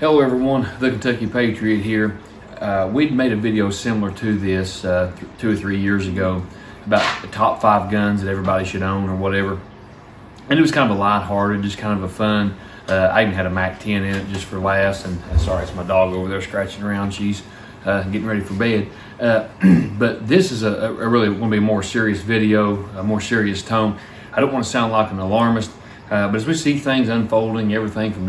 Hello everyone, the Kentucky Patriot here. We'd made a video similar to this 2 or 3 years ago about the top 5 guns that everybody should own or whatever. And it was kind of a lighthearted, just kind of a fun. I even had a Mac 10 in it just for laughs. And sorry, it's my dog over there scratching around. She's getting ready for bed. But this is a really going to be a more serious video, a more serious tone. I don't want to sound like an alarmist, but as we see things unfolding, everything from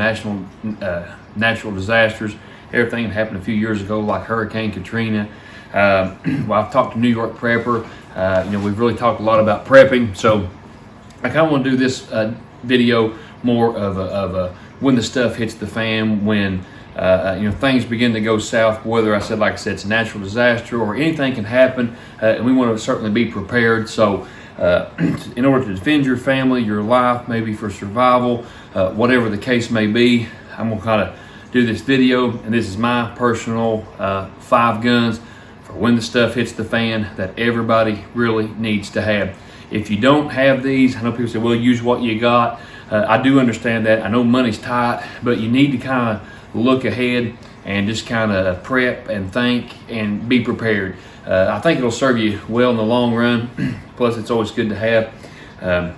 natural disasters, everything that happened a few years ago, like Hurricane Katrina. Well, I've talked to New York prepper. We've really talked a lot about prepping. So I kind of want to do this video more of a when the stuff hits the fan, when things begin to go south, whether like I said, it's a natural disaster or anything can happen, and we want to certainly be prepared. So in order to defend your family, your life, maybe for survival, whatever the case may be, I'm going to kind of do this video, and this is my personal 5 guns for when the stuff hits the fan that everybody really needs to have. If you don't have these, I know people say, well, use what you got. I do understand that. I know money's tight, but you need to kind of look ahead and just kind of prep and think and be prepared. I think it'll serve you well in the long run. Plus, it's always good to have.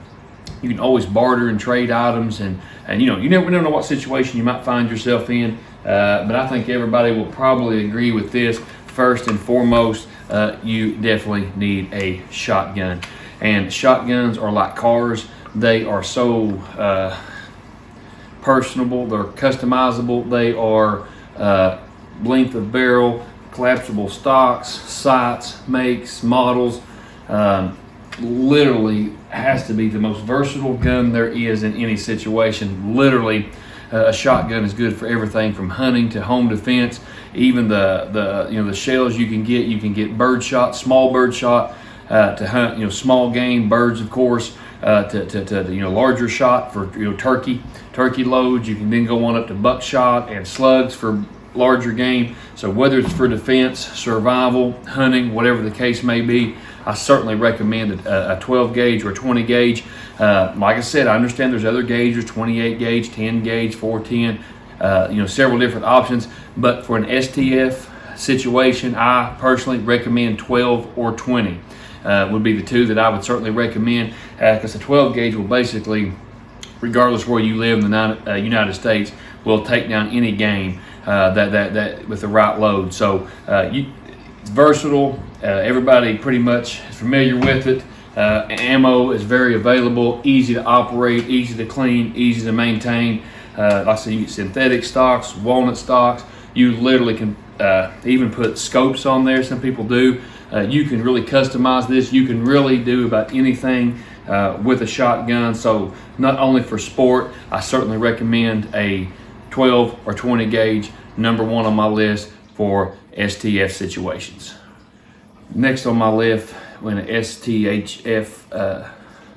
You can always barter and trade items, and you never know what situation you might find yourself in. But I think everybody will probably agree with this. First and foremost, you definitely need a shotgun. And shotguns are like cars. They are so personable. They're customizable. They are length of barrel, collapsible stocks, sights, makes, models. Literally has to be the most versatile gun there is in any situation. Literally, a shotgun is good for everything from hunting to home defense. Even the shells you can get. You can get bird shot, small bird shot to hunt small game, birds of course. To larger shot for turkey loads. You can then go on up to buckshot and slugs for larger game. So whether it's for defense, survival, hunting, whatever the case may be, I certainly recommend a 12 gauge or 20 gauge. Like I said, I understand there's other gauges, 28 gauge, 10 gauge, 410, several different options. But for an STF situation, I personally recommend 12 or 20 would be the two that I would certainly recommend, because the 12 gauge will basically, regardless where you live in the United States, will take down any game that with the right load. So it's versatile. Everybody pretty much is familiar with it. Ammo is very available, easy to operate, easy to clean, easy to maintain. Like I said, you get synthetic stocks, walnut stocks. You literally can even put scopes on there. Some people do. You can really customize this. You can really do about anything with a shotgun. So not only for sport, I certainly recommend a 12 or 20 gauge, number 1 on my list for STF situations. Next on my list, when an STHF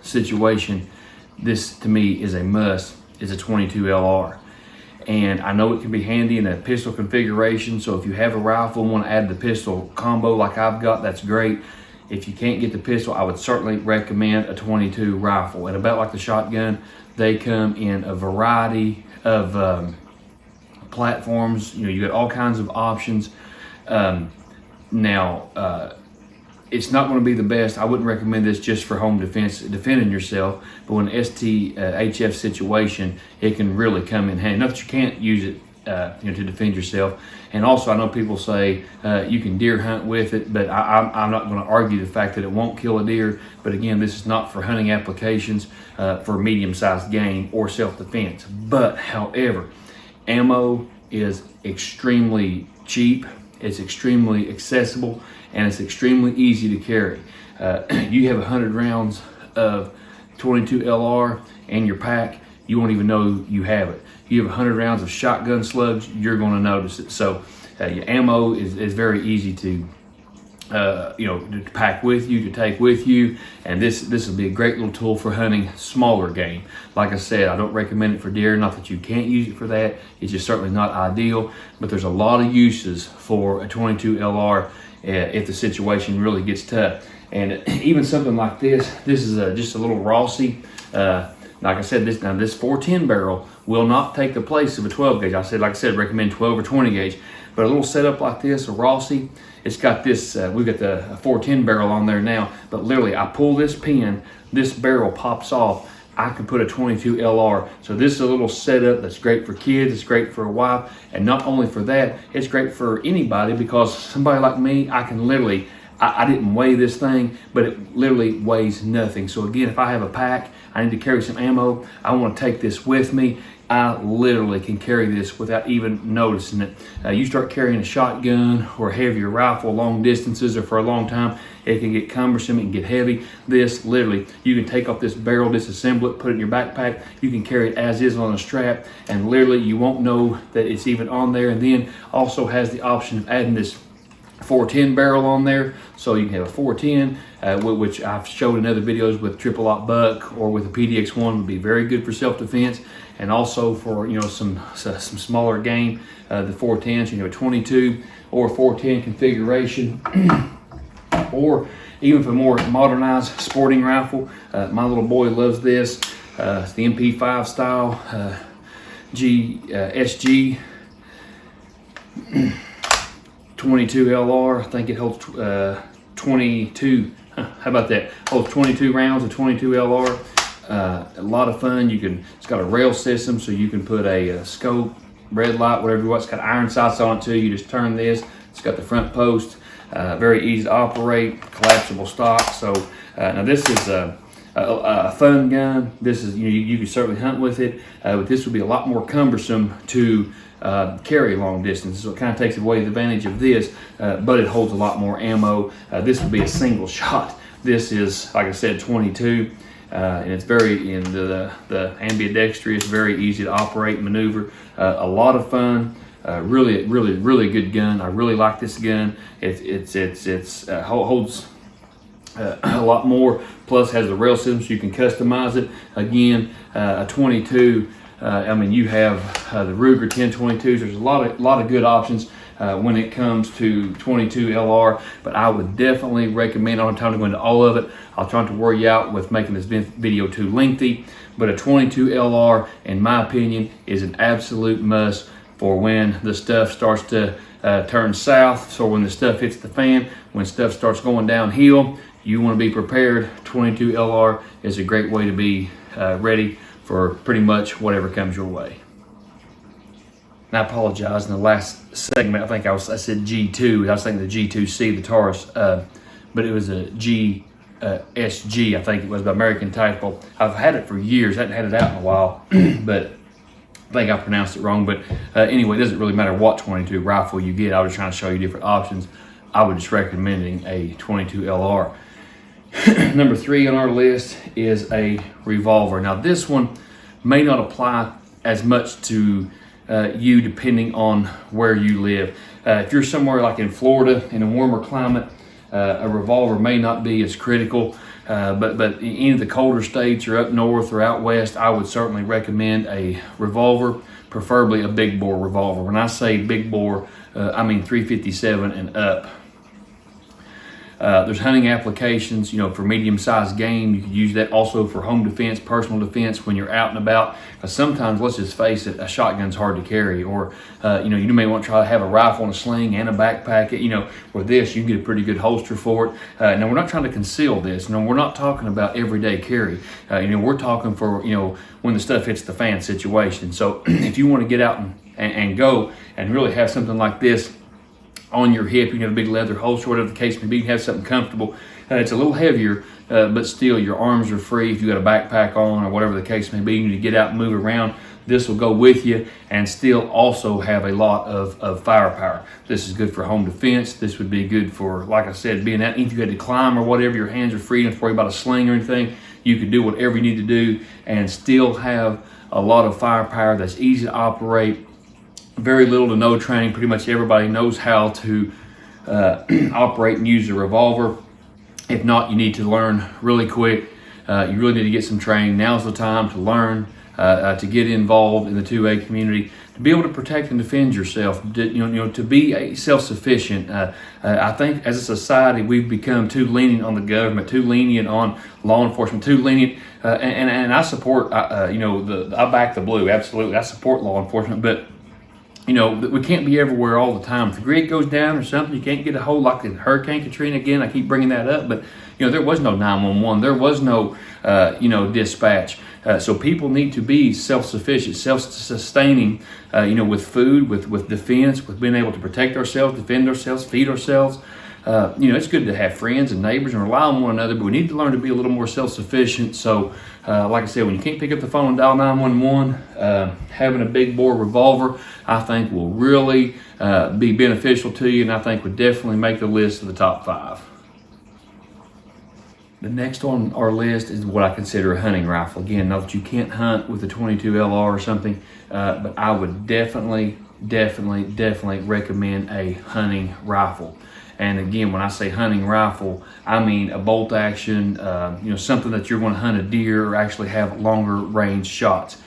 situation, this to me is a must, is a 22 LR. And I know it can be handy in a pistol configuration, so if you have a rifle and want to add the pistol combo like I've got, that's great. If you can't get the pistol, I would certainly recommend a 22 rifle. And about like the shotgun, they come in a variety of platforms. You got all kinds of options. It's not going to be the best. I wouldn't recommend this just for home defense, defending yourself. But when STHF situation, it can really come in handy. Not that you can't use it, to defend yourself. And also, I know people say you can deer hunt with it, but I'm not going to argue the fact that it won't kill a deer. But again, this is not for hunting applications, for medium-sized game or self-defense. But however, ammo is extremely cheap. It's extremely accessible, and it's extremely easy to carry. You have 100 rounds of 22 LR in your pack, you won't even know you have it. You have 100 rounds of shotgun slugs, you're going to notice it. So your ammo is very easy to to pack with you, to take with you, and this will be a great little tool for hunting smaller game. Like I said, I don't recommend it for deer. Not that you can't use it for that, it's just certainly not ideal, but there's a lot of uses for a 22 LR if the situation really gets tough. And even something like this is just a little Rossi Like I said, this 410 barrel will not take the place of a 12 gauge. Like I said, recommend 12 or 20 gauge. But a little setup like this, a Rossi, it's got this, we've got the 410 barrel on there now, but literally I pull this pin, this barrel pops off, I can put a 22 LR. So this is a little setup that's great for kids, it's great for a wife, and not only for that, it's great for anybody, because somebody like me, I can literally, I didn't weigh this thing, but it literally weighs nothing. So again, if I have a pack, I need to carry some ammo, I want to take this with me, I literally can carry this without even noticing it. You start carrying a shotgun or a heavier rifle long distances or for a long time, it can get cumbersome, it can get heavy. This, literally, you can take off this barrel, disassemble it, put it in your backpack, you can carry it as is on a strap, and literally you won't know that it's even on there. And then also has the option of adding this 410 barrel on there, so you can have a 410, which I've showed in other videos with triple aught buck or with a PDX1 would be very good for self-defense, and also for some smaller game, the 410s, a 22 or 410 configuration, or even for more modernized sporting rifle. My little boy loves this. It's the MP5 style SG 22 LR. I think it holds 22. How about that? Holds 22 rounds of 22 LR. A lot of fun. It's got a rail system, so you can put a scope, red light, whatever you want. It's got iron sights on it too. You just turn this. It's got the front post. Very easy to operate. Collapsible stock. So now this is a fun gun. This is you can certainly hunt with it, but this would be a lot more cumbersome to carry long distance, so it kind of takes away the advantage of this, but it holds a lot more ammo. This would be a single shot. This is, like I said, 22, and it's very in the ambidextrous, very easy to operate and maneuver. A lot of fun. Really good gun. I really like this gun. It holds a lot more, plus has the rail system so you can customize it. Again, a 22, you have the Ruger 1022s. There's a lot of good options when it comes to 22 LR, but I would definitely recommend, I don't have time to go into all of it, I'll try not to wear you out with making this video too lengthy, but a 22 LR, in my opinion, is an absolute must for when the stuff starts to turn south. So when the stuff hits the fan, when stuff starts going downhill, you want to be prepared. 22 LR is a great way to be ready for pretty much whatever comes your way. And I apologize, in the last segment, I think I said G2. I was thinking the G2C, the Taurus, but it was a SG, I think it was, by American Tactical. I've had it for years. I hadn't had it out in a while, but I think I pronounced it wrong. But anyway, it doesn't really matter what 22 rifle you get. I was trying to show you different options. I would just recommending a 22 LR. Number 3 on our list is a revolver. Now this one may not apply as much to you depending on where you live. If you're somewhere like in Florida in a warmer climate, a revolver may not be as critical, but in any of the colder states or up north or out west, I would certainly recommend a revolver, preferably a big bore revolver. When I say big bore, I mean 357 and up. There's hunting applications, for medium-sized game. You could use that also for home defense, personal defense when you're out and about. Because sometimes, let's just face it, a shotgun's hard to carry. Or, you may want to try to have a rifle and a sling and a backpack. With this, you can get a pretty good holster for it. Now, we're not trying to conceal this. We're not talking about everyday carry. We're talking for, when the stuff hits the fan situation. So if you want to get out and go and really have something like this on your hip, you can have a big leather holster, whatever the case may be, you can have something comfortable. It's a little heavier, but still your arms are free. If you got a backpack on or whatever the case may be, you need to get out and move around, this will go with you and still also have a lot of firepower. This is good for home defense. This would be good for, like I said, being out. If you had to climb or whatever, your hands are free, you don't have to worry about a sling or anything. You can do whatever you need to do and still have a lot of firepower that's easy to operate. Very little to no training. Pretty much everybody knows how to operate and use a revolver. If not, you need to learn really quick. You really need to get some training. Now's the time to learn, to get involved in the 2A community, to be able to protect and defend yourself, to be self-sufficient. I think as a society we've become too lenient on the government, too lenient on law enforcement, too lenient, and I support, I back the blue, absolutely. I support law enforcement, but we can't be everywhere all the time. If the grid goes down or something, you can't get a hold, like in Hurricane Katrina again. I keep bringing that up, but there was no 911, there was no dispatch. So people need to be self-sufficient, self-sustaining, with food, with defense, with being able to protect ourselves, defend ourselves, feed ourselves. It's good to have friends and neighbors and rely on one another, but we need to learn to be a little more self-sufficient. So, like I said, when you can't pick up the phone and dial 911, having a big bore revolver, I think will really be beneficial to you, and I think would definitely make the list of the top 5. The next on our list is what I consider a hunting rifle. Again, not that you can't hunt with a 22 LR or something, but I would definitely recommend a hunting rifle. And again, when I say hunting rifle, I mean a bolt action, something that you're going to hunt a deer or actually have longer range shots.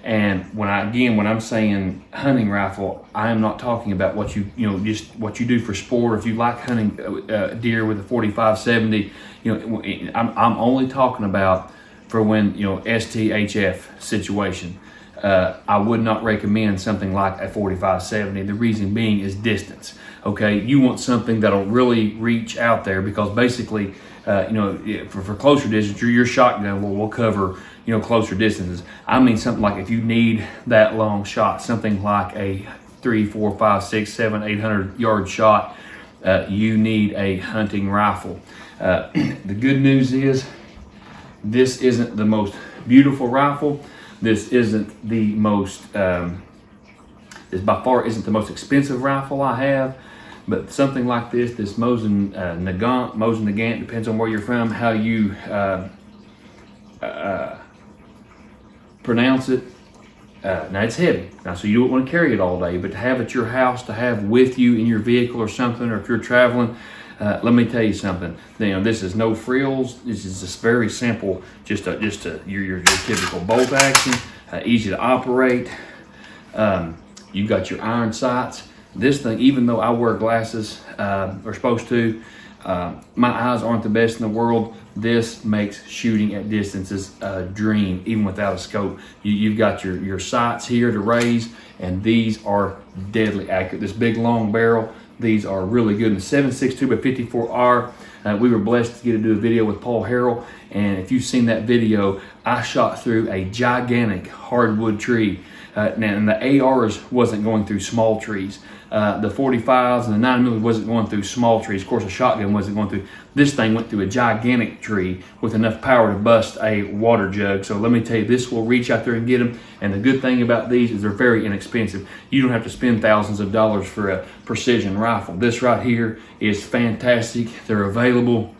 And when I'm saying hunting rifle, I am not talking about what just what you do for sport. Or if you like hunting deer with a 45-70, I'm only talking about for when SHTF situation. I would not recommend something like a 45-70. The reason being is distance. Okay, you want something that'll really reach out there, because basically, for closer distance, your shotgun will cover closer distances. I mean something like if you need that long shot, something like a 3, 4, 5, 6, 7, 800 yard shot, you need a hunting rifle. The good news is this isn't the most beautiful rifle. This isn't the most, this by far isn't the most expensive rifle I have, but something like this Mosin Nagant, depends on where you're from, how you pronounce it. Now it's heavy, so you don't want to carry it all day, but to have at your house, to have with you in your vehicle or something, or if you're traveling, let me tell you something. This is no frills. This is just very simple. Just your typical bolt action, easy to operate. You've got your iron sights. This thing, even though I wear glasses, or supposed to, my eyes aren't the best in the world. This makes shooting at distances a dream, even without a scope. You've got your sights here to raise, and these are deadly accurate. This big long barrel, these are really good. In the 7.62 by 54R, we were blessed to get to do a video with Paul Harrell, and if you've seen that video, I shot through a gigantic hardwood tree. And the ARs wasn't going through small trees. The 45s and the 9mm wasn't going through small trees. Of course, a shotgun wasn't going through. This thing went through a gigantic tree with enough power to bust a water jug. So let me tell you, this will reach out there and get them. And the good thing about these is they're very inexpensive. You don't have to spend thousands of dollars for a precision rifle. This right here is fantastic. They're available.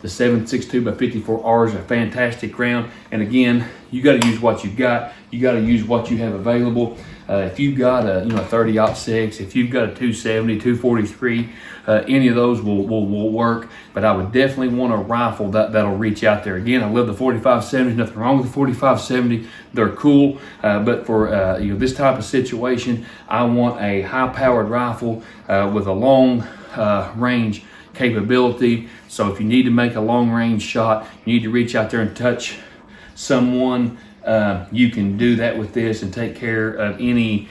The 7.62 by 54R is a fantastic round. And again, you got to use what you got. You got to use what you have available. If you've got a 30-06, if you've got a 270, 243, any of those will work. But I would definitely want a rifle that'll reach out there. Again, I love the 45-70. Nothing wrong with the 45-70. They're cool. But for this type of situation, I want a high-powered rifle with a long range capability. So if you need to make a long range shot, you need to reach out there and touch someone, you can do that with this and take care of any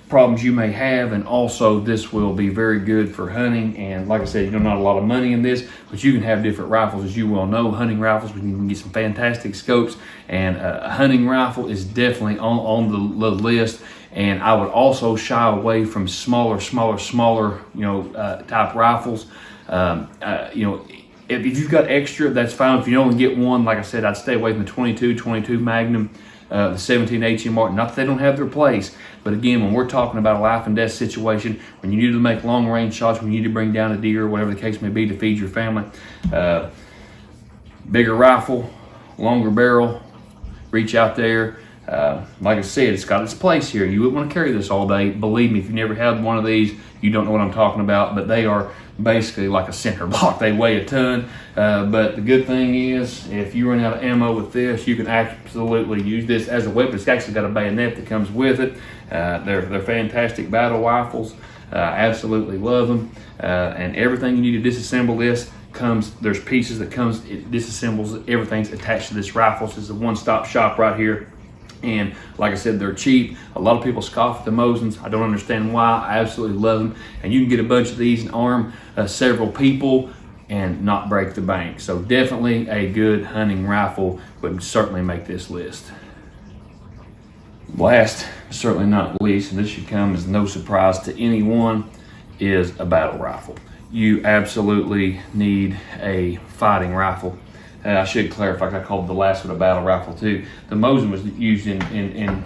problems you may have. And also this will be very good for hunting. And like I said, not a lot of money in this, but you can have different rifles. As you well know, hunting rifles, we can get some fantastic scopes, and a hunting rifle is definitely on the list. And I would also shy away from smaller, type rifles. If you've got extra, that's fine. If you only get one, like I said, I'd stay away from the 22 Magnum, the 17 HMR. Not that they don't have their place, but again, when we're talking about a life and death situation, when you need to make long range shots, when you need to bring down a deer, or whatever the case may be, to feed your family, bigger rifle, longer barrel, reach out there. Like I said, it's got its place here. You wouldn't want to carry this all day. Believe me, if you never had one of these, you don't know what I'm talking about. But they are basically like a center block. They weigh a ton, but the good thing is if you run out of ammo with this, you can absolutely use this as a weapon. It's actually got a bayonet that comes with it. They're fantastic battle rifles. Absolutely love them, and everything you need to disassemble this comes, there's pieces that comes, it disassembles, everything's attached to this rifle. So this is a one-stop shop right here. And like I said, they're cheap. A lot of people scoff at the Mosins. I don't understand why. I absolutely love them. And you can get a bunch of these and arm several people and not break the bank. So definitely a good hunting rifle, would certainly make this list. Last, certainly not least, and this should come as no surprise to anyone, is a battle rifle. You absolutely need a fighting rifle. I should clarify, I called the last one a battle rifle too. The Mosin was used in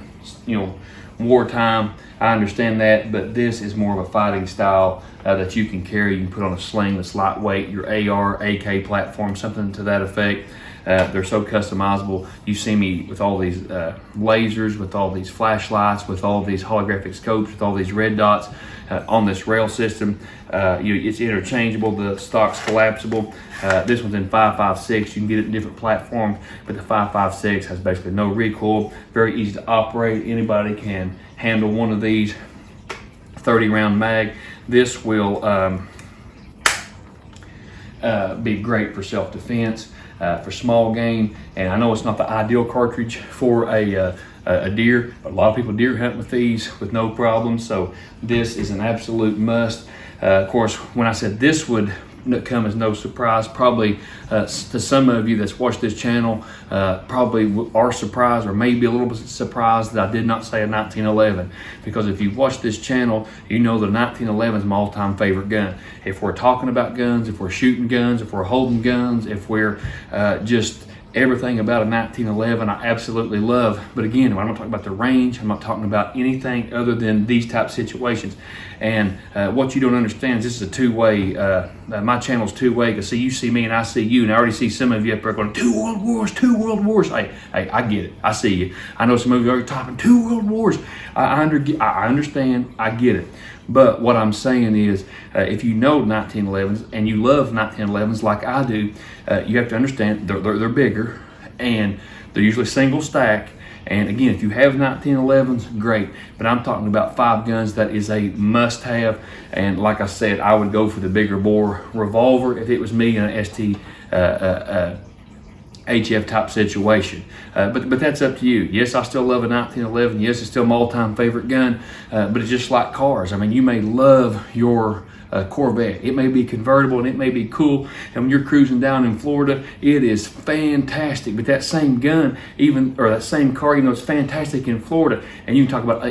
wartime. I understand that, but this is more of a fighting style that you can carry. You can put on a sling that's lightweight, your AR, AK platform, something to that effect. They're so customizable. You see me with all these lasers, with all these flashlights, with all these holographic scopes, with all these red dots on this rail system. It's interchangeable. The stock's collapsible. This one's in 5.56. You can get it in different platforms, but the 5.56 has basically no recoil. Very easy to operate. Anybody can handle one of these. 30-round mag. This will be great for self-defense. For small game, and I know it's not the ideal cartridge for a deer, but a lot of people deer hunt with these with no problem, so this is an absolute must. Of course, when I said this would come as no surprise, probably to some of you that's watched this channel probably are surprised, or maybe a little bit surprised that I did not say a 1911, because if you've watched this channel, you know the 1911 is my all-time favorite gun. If we're talking about guns, if we're shooting guns, if we're holding guns, if we're just everything about a 1911 I absolutely love. But again, I'm not talking about the range, I'm not talking about anything other than these type situations. And what you don't understand is this is a two-way, my channel's two-way, because see, you see me and I see you, and I already see some of you up there going, two world wars, two world wars. Hey, I get it, I see you. I know some of you are typing two world wars. I understand, I get it. But what I'm saying is, if you know 1911s and you love 1911s like I do, you have to understand they're bigger, and they're usually single stack. And again, if you have 1911s, great. But I'm talking about 5 guns that is a must-have. And like I said, I would go for the bigger bore revolver if it was me in an SHTF type situation, but that's up to you. Yes, I still love a 1911. Yes, it's still my all-time favorite gun, but it's just like cars. I mean, you may love your Corvette. It may be convertible and it may be cool, and when you're cruising down in Florida, it is fantastic. But that same gun, that same car, it's fantastic in Florida, and you can talk about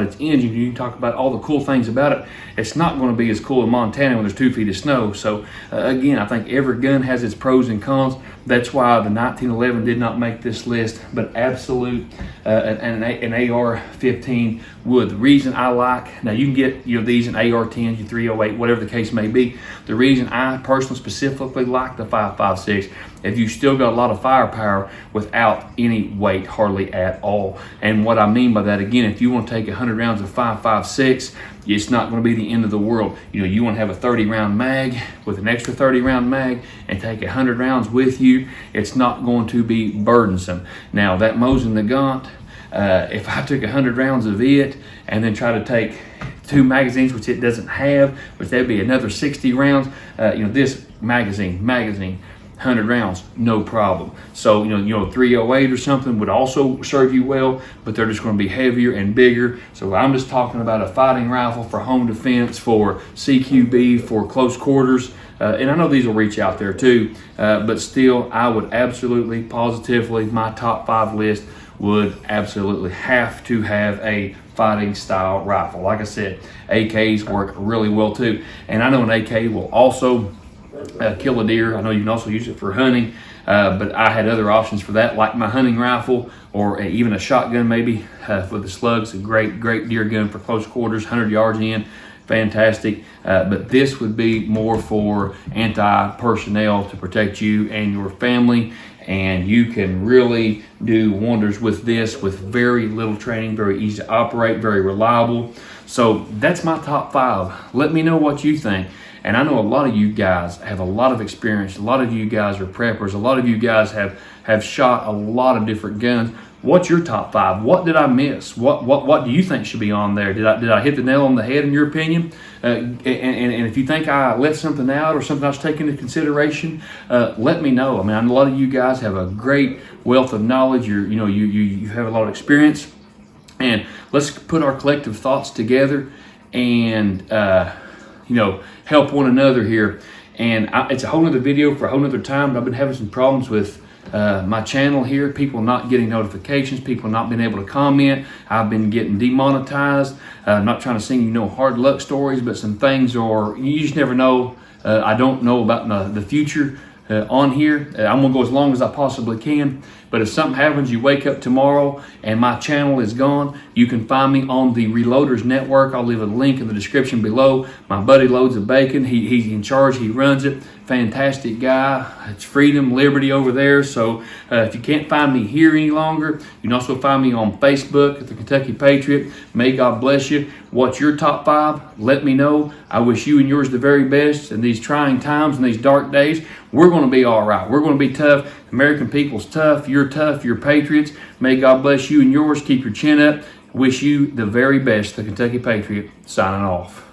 its engine, you can talk about all the cool things about it. It's not going to be as cool in Montana when there's 2 feet of snow. So again, I think every gun has its pros and cons. That's why the 1911 did not make this list, but absolute an AR-15 would. The reason I like, now you can get these in AR-10s, your 308, whatever the case may be. The reason I personally specifically like the 5.56, if you still got a lot of firepower without any weight hardly at all. And what I mean by that, again, if you want to take 100 rounds of 5.56, it's not going to be the end of the world. You want to have a 30-round mag with an extra 30-round mag and take 100 rounds with you. It's not going to be burdensome. Now, that Mosin Nagant, if I took 100 rounds of it and then try to take 2 magazines, which it doesn't have, which that'd be another 60 rounds, this magazine, 100 rounds, no problem. So, 308 or something would also serve you well, but they're just going to be heavier and bigger. So I'm just talking about a fighting rifle for home defense, for CQB, for close quarters. And I know these will reach out there too, but still, I would absolutely, positively, my top 5 list would absolutely have to have a fighting style rifle. Like I said, AKs work really well too. And I know an AK will also kill a deer. I know you can also use it for hunting, but I had other options for that, like my hunting rifle, or even a shotgun maybe for the slugs. A great deer gun for close quarters, 100 yards in, fantastic. But this would be more for anti-personnel to protect you and your family, and you can really do wonders with this with very little training, very easy to operate, very reliable. So that's my top 5. Let me know what you think. And I know a lot of you guys have a lot of experience. A lot of you guys are preppers. A lot of you guys have shot a lot of different guns. What's your top 5? What did I miss? What do you think should be on there? Did I hit the nail on the head in your opinion? And if you think I left something out or something I was taking into consideration, let me know. I mean, a lot of you guys have a great wealth of knowledge. You have a lot of experience, and let's put our collective thoughts together and help one another here. And it's a whole nother video for a whole nother time, but I've been having some problems with my channel here, people not getting notifications, people not being able to comment. I've been getting demonetized. I'm not trying to sing hard luck stories, but some things are, you just never know. I don't know about the future on here. I'm gonna go as long as I possibly can, but if something happens, you wake up tomorrow and my channel is gone, you can find me on the Reloaders Network. I'll leave a link in the description below. My buddy Loads of Bacon, he's in charge, he runs it. Fantastic guy. It's freedom, liberty over there. So if you can't find me here any longer, you can also find me on Facebook at the Kentucky Patriot. May God bless you. What's your top 5? Let me know. I wish you and yours the very best in these trying times and these dark days. We're going to be all right. We're going to be tough. American people's tough. You're patriots. May God bless you and yours. Keep your chin up. Wish you the very best. The Kentucky Patriot signing off.